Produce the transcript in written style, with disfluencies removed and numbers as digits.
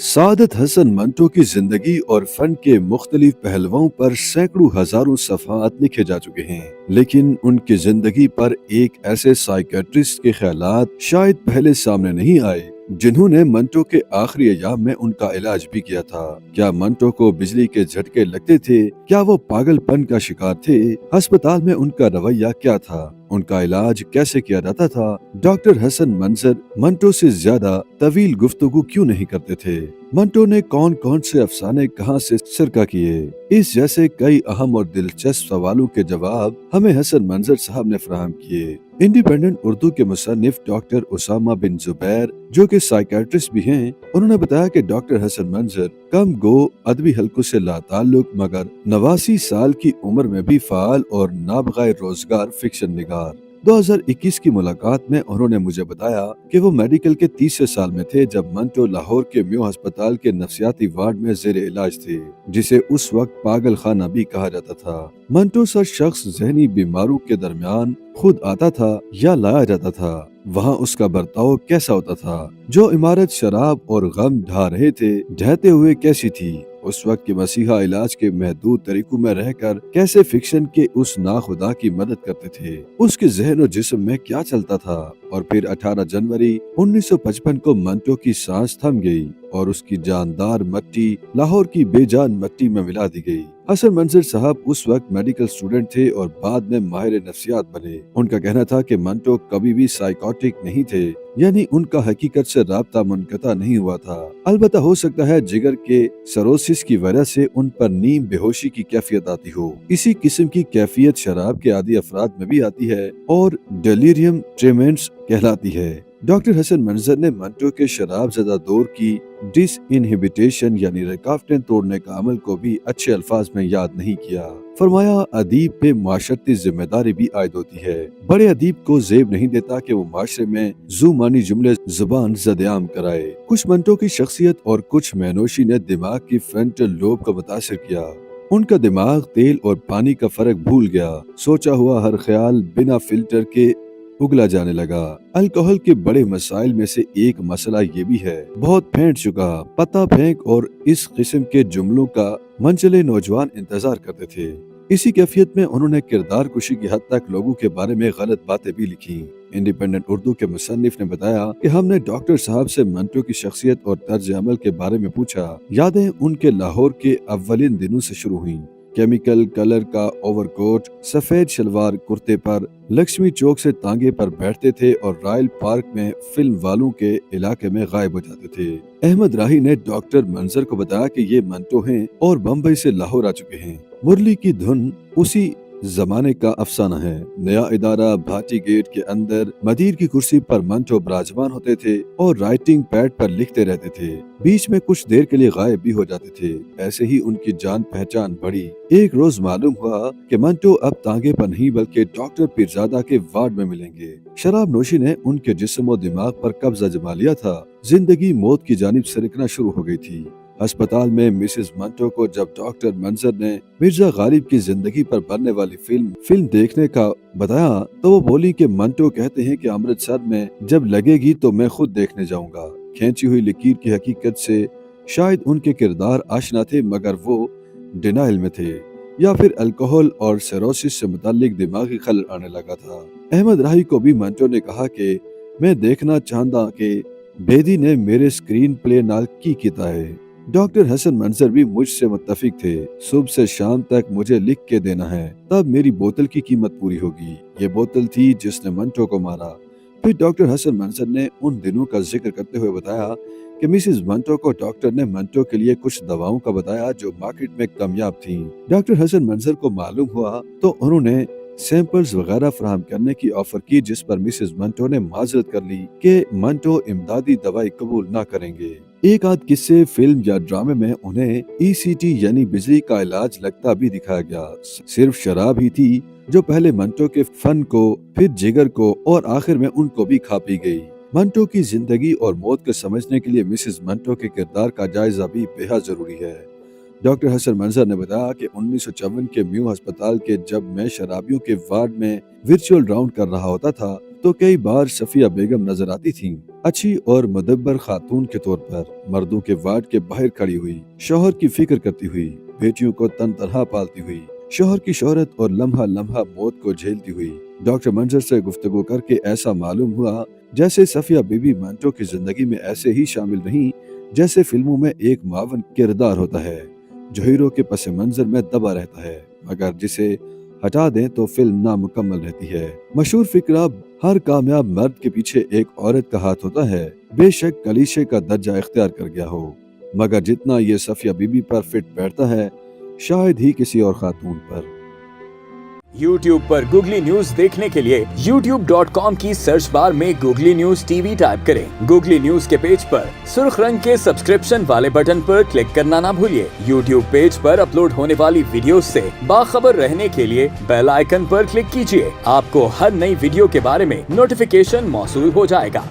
सादत हसन मंटो की जिंदगी और फन के मुख्तलिफ पहलुओं पर सैकड़ों हजारों सफ़हात लिखे जा चुके हैं, लेकिन उनकी जिंदगी पर एक ऐसे साइकेट्रिस्ट के ख्यालात शायद पहले सामने नहीं आए जिन्होंने मंटो के आखिरी अय्याम में उनका इलाज भी किया था। क्या मंटो को बिजली के झटके लगते थे? क्या वो पागलपन का शिकार थे? अस्पताल में उनका रवैया क्या था? उनका इलाज कैसे किया जाता था? डॉक्टर हसन मंजर मंटो से ज्यादा तवील गुफ्तगू क्यों नहीं करते थे? मंटो ने कौन कौन से अफसाने कहां से सिरका किए? इस जैसे कई अहम और दिलचस्प सवालों के जवाब हमें हसन मंजर साहब ने फराहम किए। इंडिपेंडेंट उर्दू के मुसन्निफ डॉक्टर उसामा बिन जुबैर, जो कि साइकेट्रिस्ट भी हैं, उन्होंने बताया कि डॉक्टर हसन मंजर कम गो अदबी हलकों से लाताल्लुक मगर 89 साल की उम्र में भी फाल और नाबगाए रोजगार फिक्शन निगार। 2021 की मुलाकात में उन्होंने मुझे बताया कि वो मेडिकल के 30वें साल में थे जब मंटो लाहौर के म्यो अस्पताल के नफ्सियाती वार्ड में जेर इलाज थे, जिसे उस वक्त पागल खाना भी कहा जाता था। मंटो सा शख्स जहनी बीमारों के दरमियान खुद आता था या लाया जाता था? वहाँ उसका बर्ताव कैसा होता था? जो इमारत शराब और गम ढा रहे थे, ढहते हुए कैसी थी? उस वक्त के मसीहा इलाज के महदूद तरीकों में रहकर कैसे फिक्शन के उस नाखुदा की मदद करते थे? उसके जहन और जिस्म में क्या चलता था? और फिर 18 जनवरी 1955 को मंटो की सांस थम गई और उसकी जानदार मट्टी लाहौर की बेजान मट्टी में मिला दी गई। हसन मंजर साहब उस वक्त मेडिकल स्टूडेंट थे और बाद में माहिर नफ्सियात बने। उनका कहना था कि मंटो कभी भी साइकोटिक नहीं थे, यानी उनका हकीकत से राब्ता मुनक़ता नहीं हुआ था। अलबत्ता हो सकता है जिगर के सरोसिस की वजह से उन पर नीम बेहोशी की कैफियत आती हो। इसी किस्म की कैफियत शराब के आदी अफराद में भी आती है और डेलीरियम ट्रेमेंस कहलाती है। डॉक्टर हसन मंजर ने मंटो के शराब ज़दा दौर की डिसइनहिबिटेशन यानी रुकावटें तोड़ने का अमल को भी अच्छे अल्फाज में याद नहीं किया। फरमाया, अदीब पे माशरती जिम्मेदारी भी आयद होती है। बड़े अदीब को जेब नहीं देता कि वो माशरे में जुमानी जुमले जुबान जदेआम कराए। कुछ मंटो की शख्सियत और कुछ मैनोशी ने दिमाग की फ्रंटल लोब को मुतासिर किया। उनका दिमाग तेल और पानी का फर्क भूल गया। सोचा हुआ हर ख्याल बिना फिल्टर के उगला जाने लगा। अल्कोहल के बड़े मसाइल में से एक मसला ये भी है, बहुत फेंट चुका, पता फेंक और इस किस्म के जुमलों का मंचले नौजवान इंतजार करते थे। इसी कैफियत में उन्होंने किरदार कुशी की हद तक लोगों के बारे में गलत बातें भी लिखी। इंडिपेंडेंट उर्दू के मुसन्निफ ने बताया कि हमने डॉक्टर साहब से मंटो की शख्सियत और तर्ज अमल के बारे में पूछा। यादें उनके लाहौर के अव्वलिन दिनों से शुरू हुई। केमिकल कलर का ओवरकोट, सफेद शलवार कुर्ते पर लक्ष्मी चौक से तांगे पर बैठते थे और रॉयल पार्क में फिल्म वालों के इलाके में गायब हो जाते थे। अहमद राही ने डॉक्टर मंजर को बताया कि ये मंटो हैं और बम्बई से लाहौर आ चुके हैं। मुरली की धुन उसी जमाने का अफसाना है। नया इदारा भाटी गेट के अंदर मदीर की कुर्सी पर मंटो विराजमान होते थे और राइटिंग पैड पर लिखते रहते थे। बीच में कुछ देर के लिए गायब भी हो जाते थे। ऐसे ही उनकी जान पहचान बढ़ी। एक रोज मालूम हुआ कि मंटो अब तांगे पर नहीं बल्कि डॉक्टर पीरजादा के वार्ड में मिलेंगे। शराब नोशी ने उनके जिस्म और दिमाग पर कब्जा जमा लिया था। जिंदगी मौत की जानिब सरकना शुरू हो गई थी। अस्पताल में मिसेस मंटो को जब डॉक्टर मंजर ने मिर्जा गालिब की जिंदगी पर बनने वाली फिल्म देखने का बताया तो वो बोली कि मंटो कहते हैं कि अमृतसर में जब लगेगी तो मैं खुद देखने जाऊंगा। खींची हुई लकीर की हकीकत से शायद उनके किरदार आशना थे, मगर वो डिनाइल में थे या फिर अल्कोहल और सेरोसिस से मुताल्लिक दिमागी खलल आने लगा था। अहमद राही को भी मंटो ने कहा कि मैं देखना चाहता कि बेदी ने मेरे स्क्रीन प्ले नाल की किया है। डॉक्टर हसन मंजर भी मुझसे मुत्तफिक थे। सुबह से शाम तक मुझे लिख के देना है, तब मेरी बोतल की कीमत पूरी होगी। ये बोतल थी जिसने मंटो को मारा। फिर डॉक्टर हसन मंजर ने उन दिनों का जिक्र करते हुए बताया कि मिसेस मंटो को डॉक्टर ने मंटो के लिए कुछ दवाओं का बताया जो मार्केट में कामयाब थीं। डॉक्टर हसन मंजर को मालूम हुआ तो उन्होंने सैंपल्स वगैरह फराहम करने की ऑफर की, जिस पर मिसेस मंटो ने माजरत कर ली कि मंटो इमदादी दवाई कबूल ना करेंगे। एक आध किस्से फिल्म या ड्रामे में उन्हें ECT यानी बिजली का इलाज लगता भी दिखाया गया। सिर्फ शराब ही थी जो पहले मंटो के फन को, फिर जिगर को और आखिर में उनको भी खा पी गई। मंटो की जिंदगी और मौत को समझने के लिए मिसेस मंटो के किरदार का जायजा भी बेहद जरूरी है। डॉक्टर हसन मंजर ने बताया कि 1954 के म्यू अस्पताल के जब मैं शराबियों के वार्ड में वर्चुअल राउंड कर रहा होता था तो कई बार सफिया बेगम नजर आती थीं। अच्छी और मुदब्बर खातून के तौर पर मर्दों के वार्ड के बाहर खड़ी हुई, शौहर की फिक्र करती हुई, बेटियों को तन तनहा पालती हुई, शौहर की शोहरत और लम्हा लम्हा मौत को झेलती हुई। डॉक्टर मंजर से गुफ्तगू करके ऐसा मालूम हुआ जैसे सफिया बीबी मंटो की जिंदगी में ऐसे ही शामिल नहीं जैसे फिल्मों में एक मावन किरदार होता है जो हीरो के पस मंजर में दबा रहता है, मगर जिसे हटा दें तो फिल्म नामुकम्मल रहती है। मशहूर फिक्रा, हर कामयाब मर्द के पीछे एक औरत का हाथ होता है, बेशक कलीशे का दर्जा इख्तियार कर गया हो, मगर जितना ये सफिया बीबी पर फिट बैठता है शायद ही किसी और खातून पर। YouTube पर गूगली न्यूज देखने के लिए youtube.com की सर्च बार में गूगली न्यूज टीवी टाइप करें। गूगली न्यूज के पेज पर सुर्ख रंग के सब्सक्रिप्शन वाले बटन पर क्लिक करना ना भूलिए। YouTube पेज पर अपलोड होने वाली वीडियोस से बाखबर रहने के लिए बेल आइकन पर क्लिक कीजिए। आपको हर नई वीडियो के बारे में नोटिफिकेशन मौसूल हो जाएगा।